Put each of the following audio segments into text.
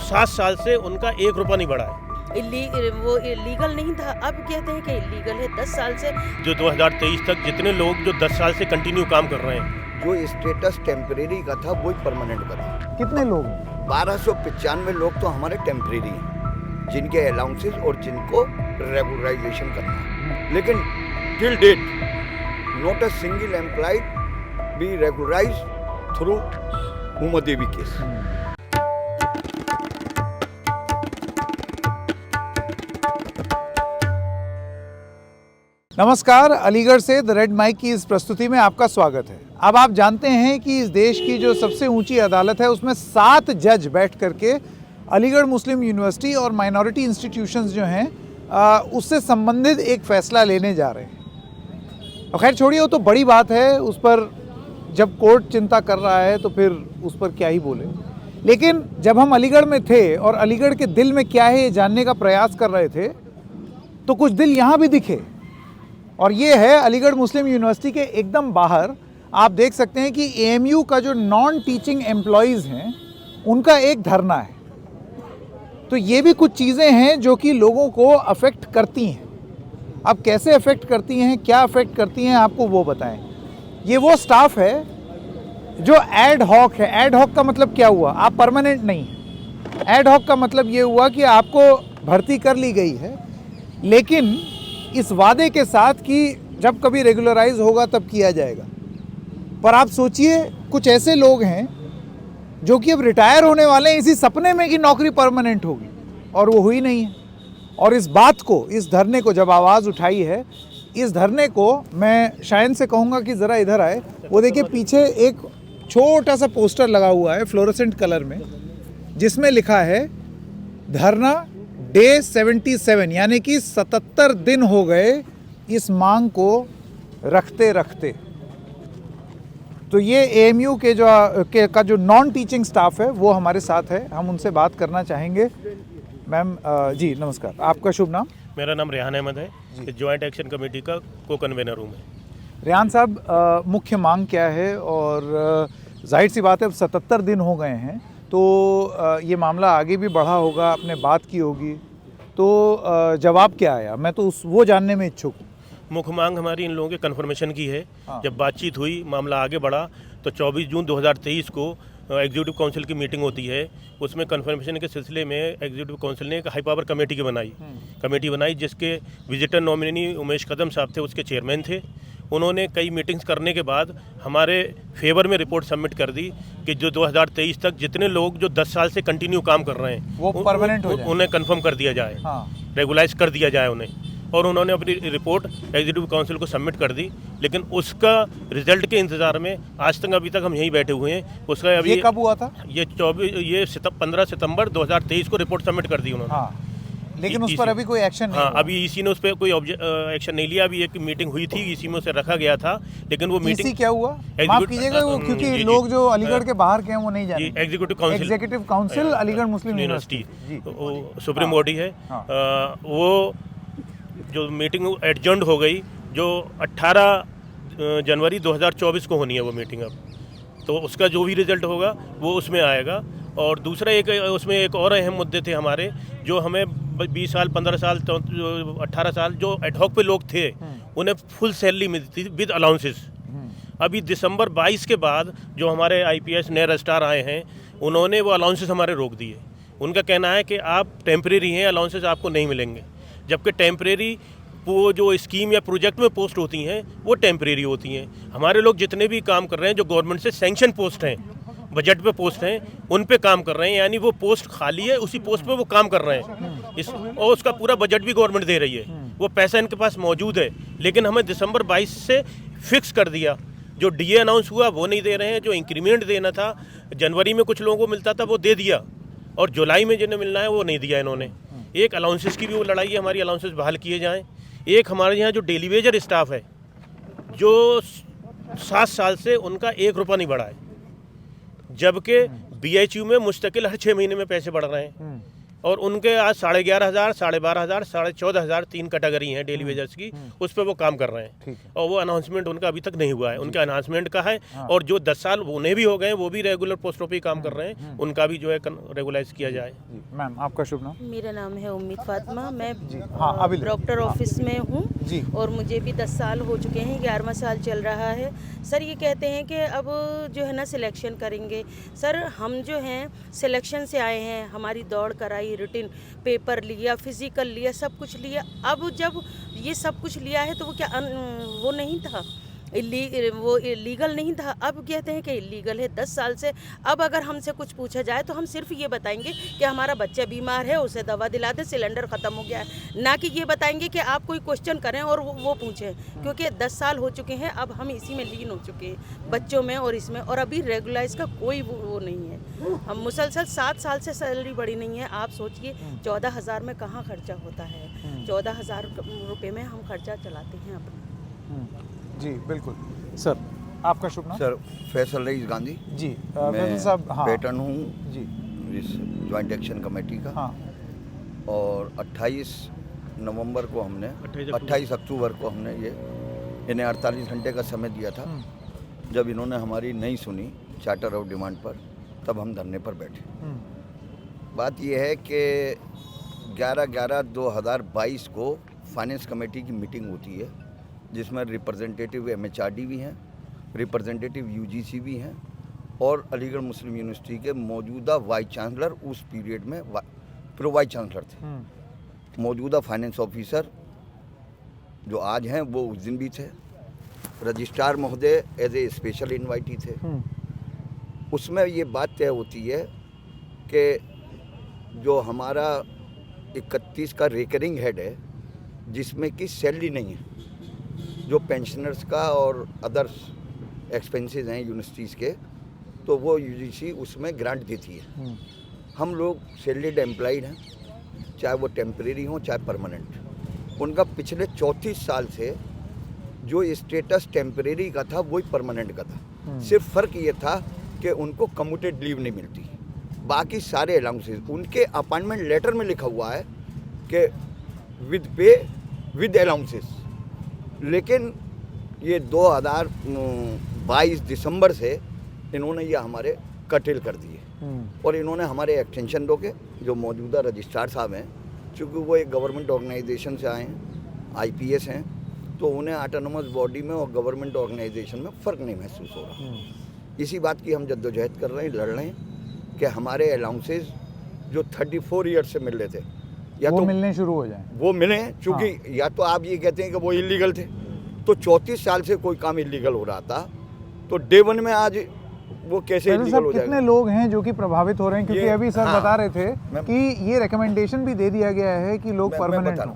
7 साल से उनका 1 रुपया नहीं बढ़ा है। वो इलीगल नहीं था, अब कहते हैं कि इलीगल है 10 साल से। जो 2023 तक जितने लोग जो 10 साल से कंटिन्यू काम कर रहे हैं, जो स्टेटस टेम्परेरी का था वो परमानेंट करा। कितने लोग? 1295 लोग तो हमारे टेम्परेरी हैं, जिनके अलाउंसेस और जिनको रेगुलराइजेशन करना है। लेकिन till date not a single employed be regularise through Uma Devi case. नमस्कार, अलीगढ़ से द रेड माइक की इस प्रस्तुति में आपका स्वागत है। अब आप जानते हैं कि इस देश की जो सबसे ऊंची अदालत है उसमें 7 जज बैठ करके अलीगढ़ मुस्लिम यूनिवर्सिटी और माइनॉरिटी इंस्टीट्यूशंस जो हैं उससे संबंधित एक फ़ैसला लेने जा रहे हैं। और खैर छोड़िए, वो तो बड़ी बात है, उस पर जब कोर्ट चिंता कर रहा है तो फिर उस पर क्या ही बोले। लेकिन जब हम अलीगढ़ में थे और अलीगढ़ के दिल में क्या है ये जानने का प्रयास कर रहे थे तो कुछ दिल यहाँ भी दिखे। और ये है अलीगढ़ मुस्लिम यूनिवर्सिटी के एकदम बाहर। आप देख सकते हैं कि एएमयू का जो नॉन टीचिंग एम्प्लॉयज़ हैं उनका एक धरना है। तो ये भी कुछ चीज़ें हैं जो कि लोगों को अफेक्ट करती हैं। अब कैसे अफेक्ट करती हैं, क्या अफेक्ट करती हैं, आपको वो बताएं। ये वो स्टाफ है जो एड हॉक है। एड हॉक का मतलब क्या हुआ? आप परमानेंट नहीं हैं। एड हॉक का मतलब ये हुआ कि आपको भर्ती कर ली गई है, लेकिन इस वादे के साथ कि जब कभी रेगुलराइज होगा तब किया जाएगा। पर आप सोचिए, कुछ ऐसे लोग हैं जो कि अब रिटायर होने वाले हैं इसी सपने में कि नौकरी परमानेंट होगी, और वो हुई नहीं है। और इस बात को, इस धरने को जब आवाज़ उठाई है, इस धरने को मैं शायन से कहूँगा कि ज़रा इधर आए। वो देखिए पीछे एक छोटा सा पोस्टर लगा हुआ है फ्लोरोसेंट कलर में, जिसमें लिखा है धरना डे 77, यानी कि 77 दिन हो गए इस मांग को रखते रखते। तो ये एएमयू के जो नॉन टीचिंग स्टाफ है वो हमारे साथ है, हम उनसे बात करना चाहेंगे। मैम जी नमस्कार, आपका शुभ नाम? मेरा नाम रेहान अहमद है, जॉइंट एक्शन कमेटी का को कन्वेनर हूँ मैं। रेहान साहब, मुख्य मांग क्या है? और जाहिर सी बात है अब 77 दिन हो गए हैं, तो ये मामला आगे भी बढ़ा होगा, आपने बात की होगी, तो जवाब क्या आया? मैं तो वो जानने में इच्छुक हूँ। मुख्य मांग हमारी इन लोगों के कन्फर्मेशन की है। हाँ। जब बातचीत हुई, मामला आगे बढ़ा, तो 24 जून 2023 को एग्जीक्यूटिव काउंसिल की मीटिंग होती है। उसमें कन्फर्मेशन के सिलसिले में एग्जीक्यूटिव काउंसिल ने एक हाई पावर कमेटी बनाई, जिसके विजिटर नॉमिनी उमेश कदम साहब थे, उसके चेयरमैन थे। उन्होंने कई मीटिंग्स करने के बाद हमारे फेवर में रिपोर्ट सबमिट कर दी कि जो 2023 तक जितने लोग जो 10 साल से कंटिन्यू काम कर रहे हैं वो परमानेंट हो जाए, उन्हें कंफर्म कर दिया जाए। हाँ। रेगुलाइज कर दिया जाए उन्हें। और उन्होंने अपनी रिपोर्ट एग्जीक्यूटिव काउंसिल को सबमिट कर दी, लेकिन उसका रिजल्ट के इंतज़ार में आज तक अभी तक हम यहीं बैठे हुए हैं। उसका अभी ये कब हुआ था? ये 15 सितंबर 2023 को रिपोर्ट सबमिट कर दी उन्होंने। हाँ, लेकिन उस पर अभी कोई एक्शन नहीं हाँ, हुआ। अभी ईसी ने उस पर कोई एक्शन नहीं लिया। अभी एक मीटिंग हुई थी, ईसी में उसे रखा गया था, लेकिन वो मीटिंग क्या हुआ? माफ कीजिएगा, वो क्योंकि लोग जो अलीगढ़ के बाहर के हैं वो नहीं जाने। एग्जीक्यूटिव काउंसिल अलीगढ़ मुस्लिम यूनिवर्सिटी सुप्रीम बॉडी है। वो जो मीटिंग एडजर्न्ड हो गई, जो 18 जनवरी 2024 को होनी है वो मीटिंग। अब तो उसका जो भी रिजल्ट होगा वो उसमें आएगा। और दूसरा उसमें एक और अहम मुद्दे थे हमारे, जो हमें 20 साल 15 साल 18 साल जो एडहॉक पे लोग थे उन्हें फुल सैलरी मिलती थी विद अलाउंसेस। अभी दिसंबर 22 के बाद जो हमारे आईपीएस नए रजिस्ट्रार आए हैं, उन्होंने वो अलाउंसेस हमारे रोक दिए। उनका कहना है कि आप टेम्परेरी हैं, अलाउंसेस आपको नहीं मिलेंगे। जबकि टेम्परेरी वो जो स्कीम या प्रोजेक्ट में पोस्ट होती हैं वो टेम्परेरी होती हैं। हमारे लोग जितने भी काम कर रहे हैं, जो गवर्नमेंट से सैंक्शन पोस्ट हैं, बजट पे पोस्ट हैं, उन पे काम कर रहे हैं। यानी वो पोस्ट खाली है, उसी पोस्ट पे वो काम कर रहे हैं। और उसका पूरा बजट भी गवर्नमेंट दे रही है, वो पैसा इनके पास मौजूद है। लेकिन हमें दिसंबर 22 से फिक्स कर दिया। जो डीए अनाउंस हुआ वो नहीं दे रहे हैं। जो इंक्रीमेंट देना था, जनवरी में कुछ लोगों को मिलता था वो दे दिया, और जुलाई में जिन्हें मिलना है वो नहीं दिया इन्होंने। एक अलाउंसेस की भी वो लड़ाई है, हमारी अलाउंसेस बहाल किए जाएँ। एक हमारे यहाँ जो डेली वेजर स्टाफ है, जो 7 साल से उनका 1 रुपया नहीं बढ़ा है, जबकि बीएचयू में मुस्तकिल हर 6 महीने में पैसे बढ़ रहे हैं। और उनके आज 11,500, 12,500, 14,500 3 कैटेगरी हैं डेली वेजर्स की, उस पर वो काम कर रहे ठीक हैं। और वो अनाउंसमेंट उनका अभी तक नहीं हुआ है, उनका अनाउंसमेंट का है। और जो 10 साल उन्हें भी हो गए, वो भी रेगुलर पोस्टों पे ही काम कर रहे हैं, उनका भी जो है रेगुलाइज किया जाए। जी मैम, आपका शुभ नाम? मेरा नाम है उम्मीद फातिमा, मैं हाँ, अभी ले। डॉक्टर ऑफिस में हूँ जी। और मुझे भी 10 साल हो चुके हैं, 11वां साल चल रहा है। सर ये कहते हैं कि अब जो है ना सिलेक्शन करेंगे। सर हम जो हैं सिलेक्शन से आए हैं, हमारी दौड़ कराई, रिटिन पेपर लिया, फिजिकल लिया, सब कुछ लिया। अब जब ये सब कुछ लिया है तो वो क्या वो नहीं था, वो इलीगल नहीं था। अब कहते हैं कि इलीगल है 10 साल से। अब अगर हमसे कुछ पूछा जाए तो हम सिर्फ ये बताएंगे कि हमारा बच्चा बीमार है, उसे दवा दिला दे, सिलेंडर ख़त्म हो गया है, ना कि ये बताएंगे कि आप कोई क्वेश्चन करें और वो पूछें। क्योंकि 10 साल हो चुके हैं, अब हम इसी में लीन हो चुके हैं, बच्चों में और इसमें, और अभी रेगुलाइज का कोई वो नहीं है। हम मुसलसल 7 साल से सैलरी बढ़ी नहीं है। आप सोचिए 14,000 में कहाँ खर्चा होता है, 14,000 रुपये में हम खर्चा चलाते हैं अपना। जी बिल्कुल। सर आपका शुभ नाम? Sir Faisal rice Gandhi. जी मैं फैसल साहब, हाँ पैटर्न हूँ जी, इस ज्वाइंट एक्शन कमेटी का। हाँ और 28 नवंबर को हमने 28 अक्टूबर को हमने ये इन्हें 48 घंटे का समय दिया था। जब इन्होंने हमारी नहीं सुनी चार्टर ऑफ डिमांड पर, तब हम धरने पर बैठे। बात यह है कि 11/11/2022 को फाइनेंस कमेटी की मीटिंग होती है, जिसमें रिप्रेजेंटेटिव MHRD भी हैं, रिप्रेजेंटेटिव UGC भी हैं और अलीगढ़ मुस्लिम यूनिवर्सिटी के मौजूदा वाइस चांसलर, उस पीरियड में प्रो वाइस चांसलर थे। मौजूदा फाइनेंस ऑफिसर जो आज हैं वो उस दिन भी थे। रजिस्ट्रार महोदय एज ए स्पेशल इन्वाइटी थे। उसमें ये बात तय होती है कि जो हमारा 31 का रिकरिंग हेड है, जिसमें कि सैलरी नहीं है, जो पेंशनर्स का और अदर्स एक्सपेंसेस हैं यूनिवर्सिटीज़ के, तो वो UGC उसमें ग्रांट देती है। हम लोग सैलरीड एम्प्लॉयड हैं, चाहे वो टेम्परेरी हो चाहे परमानेंट। उनका पिछले 34 साल से जो स्टेटस टेम्परेरी का था वही परमानेंट का था। सिर्फ फ़र्क ये था कि उनको कम्यूटेड लीव नहीं मिलती, बाकी सारे अलाउंसेस उनके अपॉइंटमेंट लेटर में लिखा हुआ है कि विद पे विद अलाउंसेस। लेकिन ये 2022 दिसंबर से इन्होंने ये हमारे कटेल कर दिए और इन्होंने हमारे एक्सटेंशन रोके। जो मौजूदा रजिस्ट्रार साहब हैं, चूँकि वो एक गवर्नमेंट ऑर्गेनाइजेशन से आए हैं, IPS हैं, तो उन्हें ऑटोनोमस बॉडी में और गवर्नमेंट ऑर्गेनाइजेशन में फ़र्क नहीं महसूस हो रहा। इसी बात की हम जद्दोजहद कर रहे हैं, लड़ रहे हैं कि हमारे अलाउंसेस जो 34 ईयर्स से मिल रहे थे, या वो तो मिलने शुरू हो जाए, वो मिले। चूँकि या तो आप ये कहते हैं कि वो इलीगल थे, तो 34 साल से कोई काम इलीगल हो रहा था, तो डे 1 में आज वो कैसे इलीगल हो जाएगा? कितने लोग हैं जो कि प्रभावित हो रहे हैं? क्योंकि अभी सर बता रहे थे कि ये रिकमेंडेशन भी दे दिया गया है कि लोग परमानेंट हों।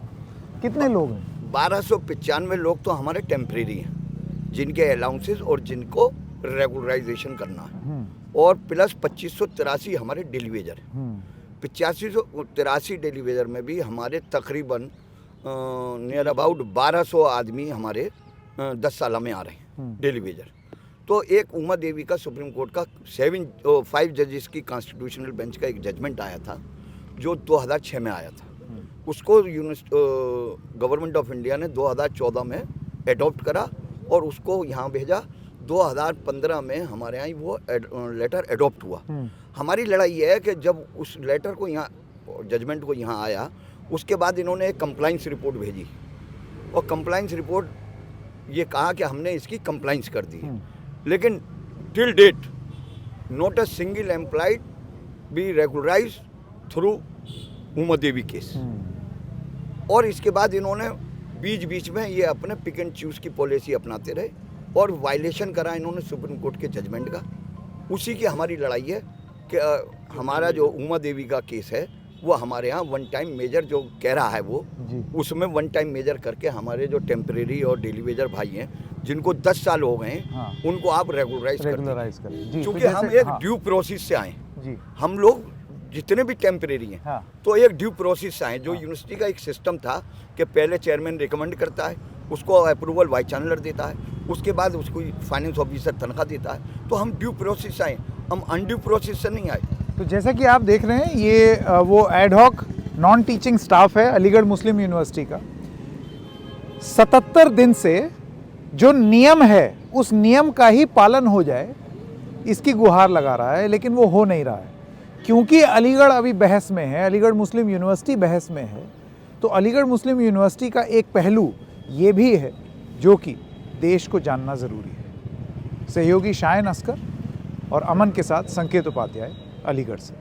कितने लोग हैं? 1295 लोग तो हमारे टेम्परेरी हैं, जिनके अलाउंसेस और जिनको रेगुलराइजेशन करना है, और प्लस 2583 हमारे डेली वेजर हैं। 8583 डेली वेजर में भी हमारे तकरीबन नियर अबाउट 1200 आदमी हमारे 10 साल में आ रहे हैं डेली वेजर। तो एक उमा देवी का सुप्रीम कोर्ट का 5 जजेस की कॉन्स्टिट्यूशनल बेंच का एक जजमेंट आया था, जो 2006 में आया था। उसको गवर्नमेंट ऑफ इंडिया ने 2014 में एडॉप्ट करा और उसको यहाँ भेजा। 2015 में हमारे यहाँ वो लेटर एडॉप्ट हुआ। हमारी लड़ाई ये है कि जब उस लेटर को यहाँ, जजमेंट को यहाँ आया, उसके बाद इन्होंने एक कंप्लाइंस रिपोर्ट भेजी और कंप्लाइंस रिपोर्ट ये कहा कि हमने इसकी कंप्लाइंस कर दी, लेकिन till date not a single employed be regularise through Uma Devi case. और इसके बाद इन्होंने बीच बीच में ये अपने पिक एंड चूज़ की पॉलिसी अपनाते रहे और वायलेशन करा इन्होंने सुप्रीम कोर्ट के जजमेंट का। उसी की हमारी लड़ाई है कि हमारा जो उमा देवी का केस है वो हमारे यहाँ वन टाइम मेजर जो कह रहा है वो, उसमें वन टाइम मेजर करके हमारे जो टेम्परेरी और डेली वेजर भाई हैं जिनको 10 साल हो गए हैं, उनको आप रेगुलराइज करें। क्योंकि हम एक ड्यू प्रोसेस से आए, हम लोग जितने भी टेम्परेरी हैं, तो एक ड्यू प्रोसेस से आए। जो यूनिवर्सिटी का एक सिस्टम था कि पहले चेयरमैन रिकमेंड करता है, उसको अप्रूवल वाइस चांसलर देता है, उसके बाद उसको फाइनेंस ऑफिसर तनख्वाह देता है। तो हम ड्यू प्रोसेस से आए, हम अनड्यू प्रोसेस से नहीं आए। तो जैसा कि आप देख रहे हैं ये वो एडहॉक नॉन टीचिंग स्टाफ है अलीगढ़ मुस्लिम यूनिवर्सिटी का। 77 दिन से जो नियम है उस नियम का ही पालन हो जाए इसकी गुहार लगा रहा है, लेकिन वो हो नहीं रहा है क्योंकि अलीगढ़ अभी बहस में है, अलीगढ़ मुस्लिम यूनिवर्सिटी बहस में है। तो अलीगढ़ मुस्लिम यूनिवर्सिटी का एक पहलू ये भी है जो कि देश को जानना ज़रूरी है। सहयोगी शायन अस्कर और अमन के साथ संकेत उपाध्याय, अलीगढ़ से।